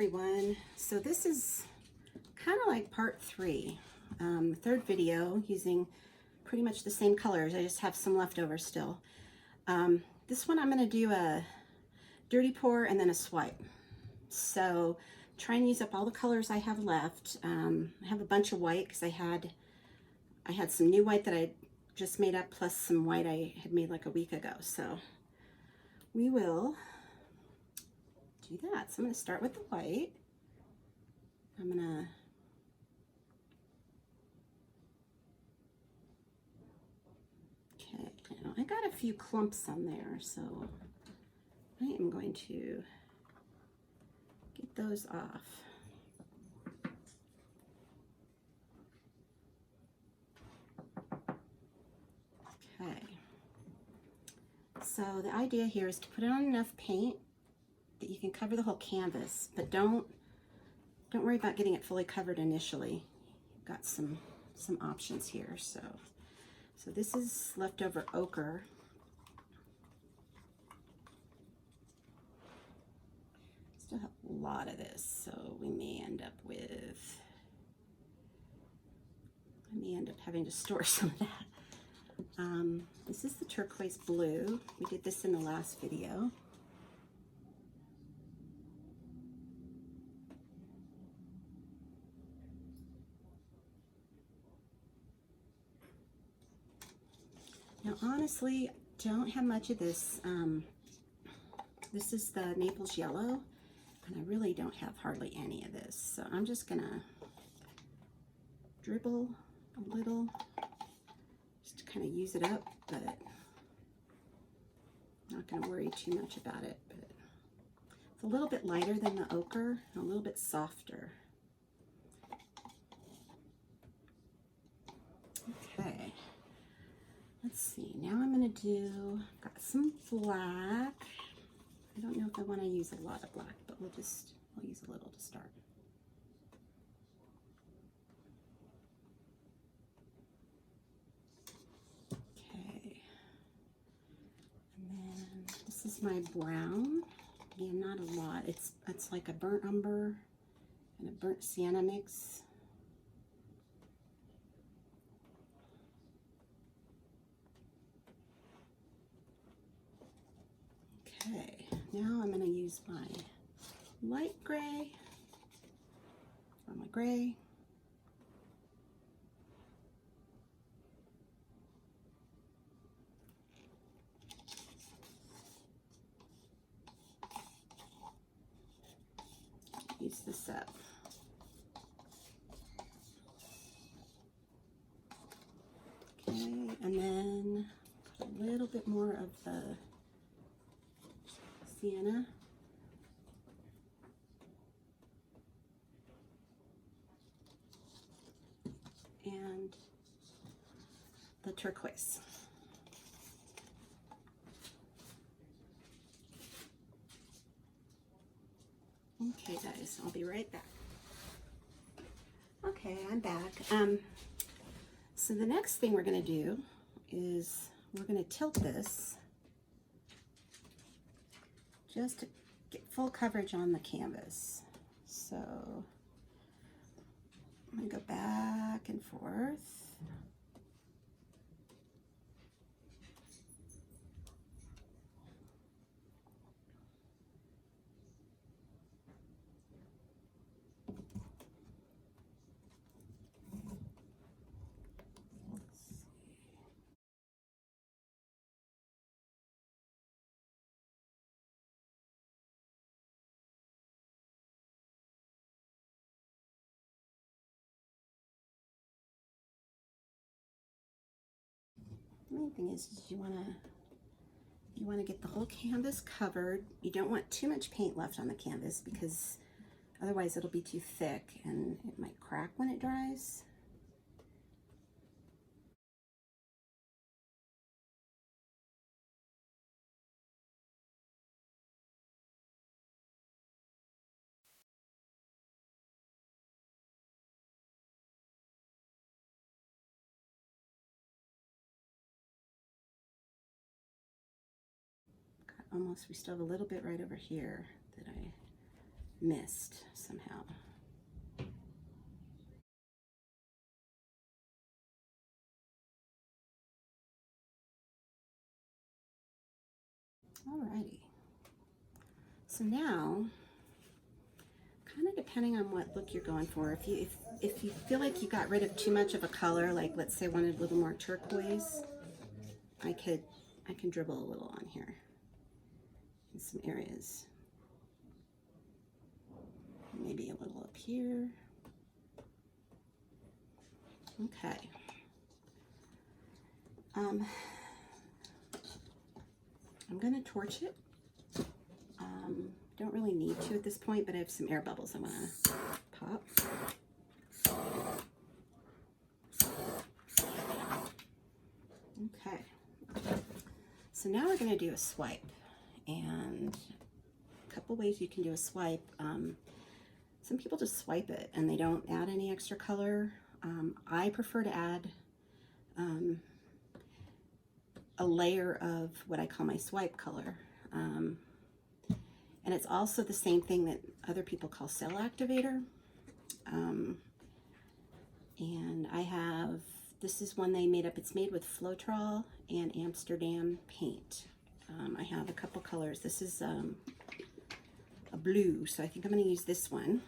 everyone. So this is kind of like part 3, third video using pretty much the same colors. I just have some left over still. This one I'm going to do a dirty pour and then a swipe. So try and use up all the colors I have left. I have a bunch of white because I had some new white that I just made up plus some white I had made like a week ago. So we will do that. So I'm going to start with the white. I'm going to now I got a few clumps on there, so I am going to get those off. Okay. So the idea here is to put on enough paint that you can cover the whole canvas, but don't worry about getting it fully covered initially. You've got some options here. So this is leftover ochre. Still have a lot of this, so we may end up having to store some of that. This is the turquoise blue. We did this in the last video. Now, honestly, don't have much of this. This is the Naples yellow, and I really don't have hardly any of this. So I'm just gonna dribble a little, just to kind of use it up, but not gonna worry too much about it. But it's a little bit lighter than the ochre, and a little bit softer. Okay. Let's see, now I'm going to do, got some black. I don't know if I want to use a lot of black, but we'll use a little to start. Okay. And then this is my brown. Again, not a lot. It's like a burnt umber and a burnt sienna mix. Okay, now I'm going to use my light gray, or my gray. Use this up. Okay, and then put a little bit more of the sienna. And the turquoise. Okay guys, I'll be right back. Okay, I'm back. So the next thing we're going to do is we're going to tilt this just to get full coverage on the canvas. So I'm going to go back and forth. The main thing is you want to get the whole canvas covered. You don't want too much paint left on the canvas because otherwise it'll be too thick and it might crack when it dries. Almost, we still have a little bit right over here that I missed somehow. Alrighty. So now, kind of depending on what look you're going for, if you feel like you got rid of too much of a color, like let's say wanted a little more turquoise, I can dribble a little on here in some areas. Maybe a little up here. Okay. I'm gonna torch it. Don't really need to at this point, but I have some air bubbles I wanna pop. Okay. So now we're gonna do a swipe, and a couple ways you can do a swipe. Some people just swipe it and they don't add any extra color. I prefer to add a layer of what I call my swipe color. And it's also the same thing that other people call cell activator. And I have, this is one they made up. It's made with Floetrol and Amsterdam paint. I have a couple colors. This is a blue, so I think I'm going to use this one.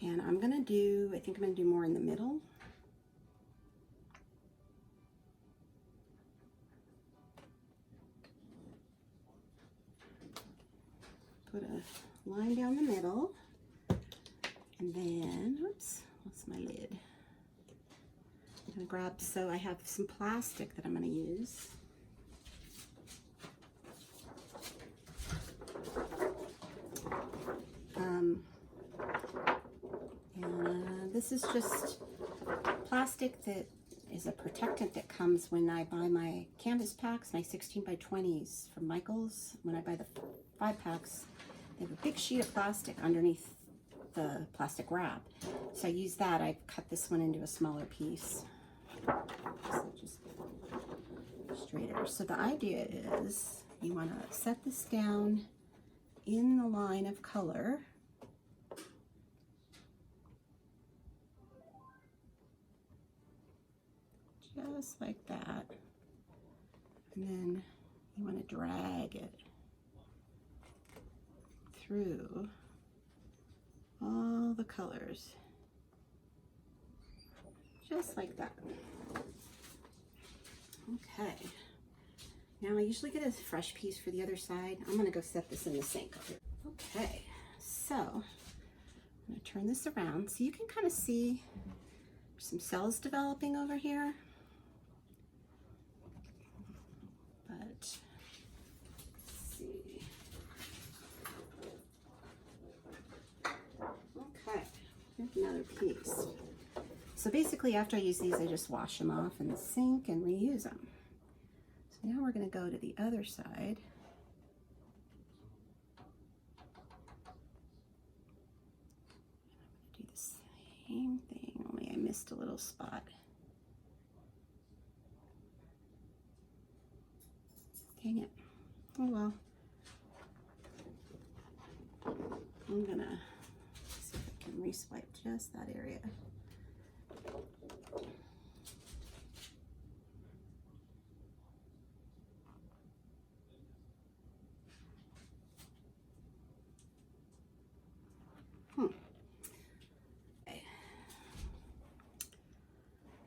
And I'm going to do, I think I'm going to do more in the middle. Put a line down the middle, and then, oops, what's my lid? I'm gonna grab, so I have some plastic that I'm gonna use. And this is just plastic that is a protectant that comes when I buy my canvas packs, my 16 by 20s from Michaels. When I buy the 5 packs, they have a big sheet of plastic underneath the plastic wrap. So I use that. I cut this one into a smaller piece. So just straighter. So the idea is you want to set this down in the line of color. Just like that. And then you want to drag it through all the colors. Just like that. Okay. Now I usually get a fresh piece for the other side. I'm going to go set this in the sink. Okay, so I'm going to turn this around so you can kind of see some cells developing over here. But let's see. Okay, here's another piece. So basically after I use these, I just wash them off in the sink and reuse them. So now we're going to go to the other side. Do the same thing, only I missed a little spot. Dang it. Oh well. I'm going to see if I can re-swipe just that area. Okay.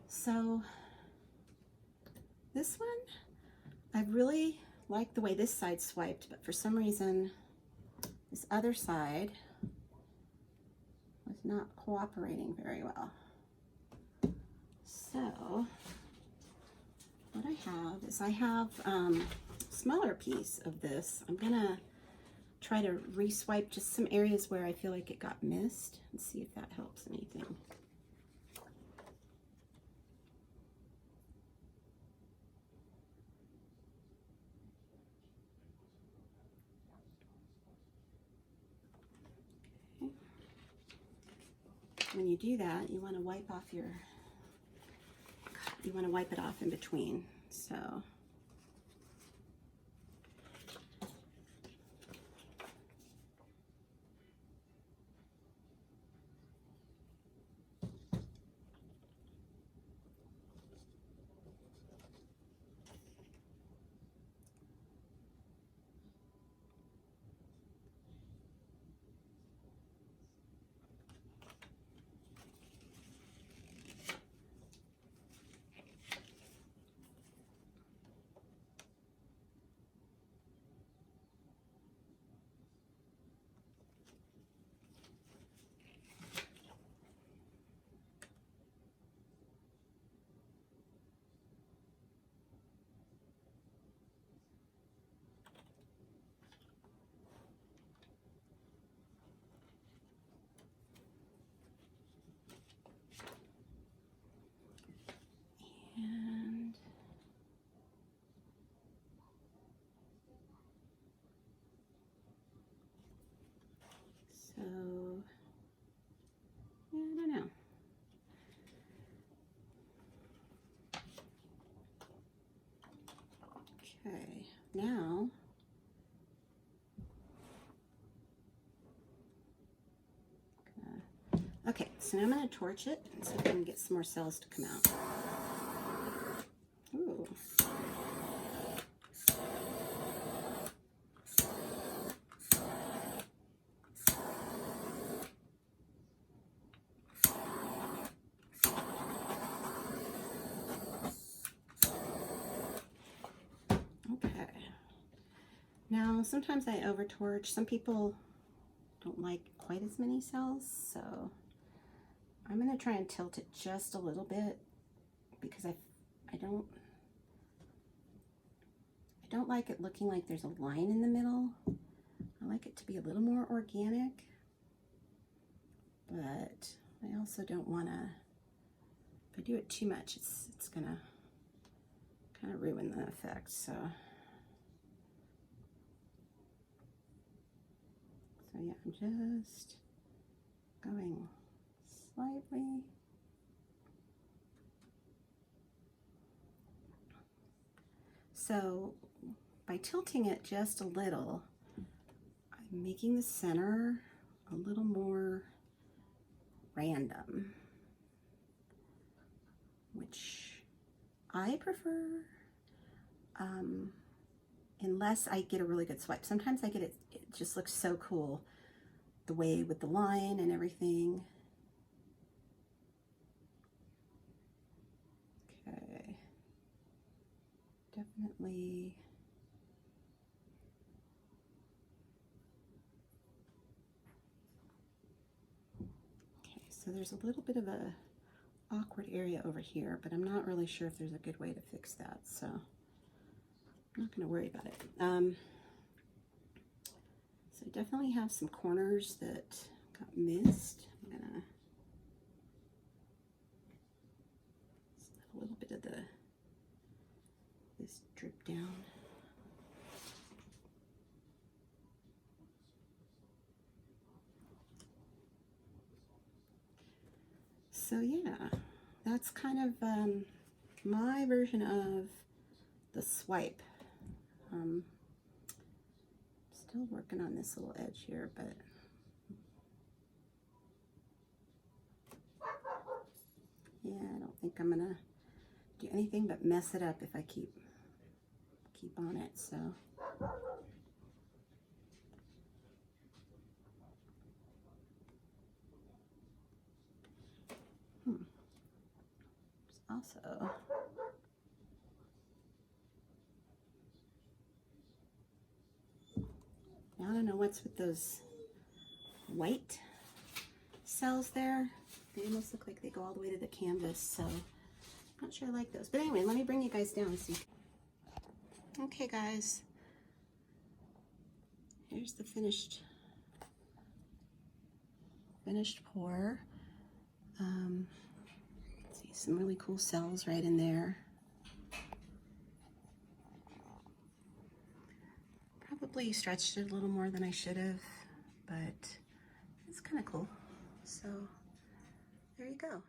So this one, I really like the way this side swiped, but for some reason this other side was not cooperating very well. So what I have is I have a smaller piece of this. I'm gonna try to re-swipe just some areas where I feel like it got missed and see if that helps anything. Okay. When you do that, you want to wipe off your, you want to wipe it off in between. So So, yeah, I don't know. Okay, now okay, so now I'm going to torch it and see if I can get some more cells to come out. Ooh. Okay. Now, sometimes I over torch. Some people don't like quite as many cells, so I'm going to try and tilt it just a little bit because I don't like it looking like there's a line in the middle. I like it to be a little more organic, but I also don't want to, if I do it too much, it's going to kind of ruin the effect. So yeah, I'm just going slightly. So by tilting it just a little, I'm making the center a little more random, which I prefer, unless I get a really good swipe. Sometimes I get it just looks so cool, the way with the line and everything. Okay, definitely. Okay, so there's a little bit of a awkward area over here, but I'm not really sure if there's a good way to fix that, so I'm not going to worry about it. So I definitely have some corners that got missed. I'm going to let a little bit of this drip down. So yeah, that's kind of my version of the swipe. Still working on this little edge here, but yeah, I don't think I'm gonna do anything but mess it up if I keep on it. So also now I don't know what's with those white cells there. They almost look like they go all the way to the canvas, so I'm not sure I like those. But anyway, let me bring you guys down so you can... Okay guys, here's the finished pour. See some really cool cells right in there. Probably stretched it a little more than I should have, but it's kind of cool. So there you go.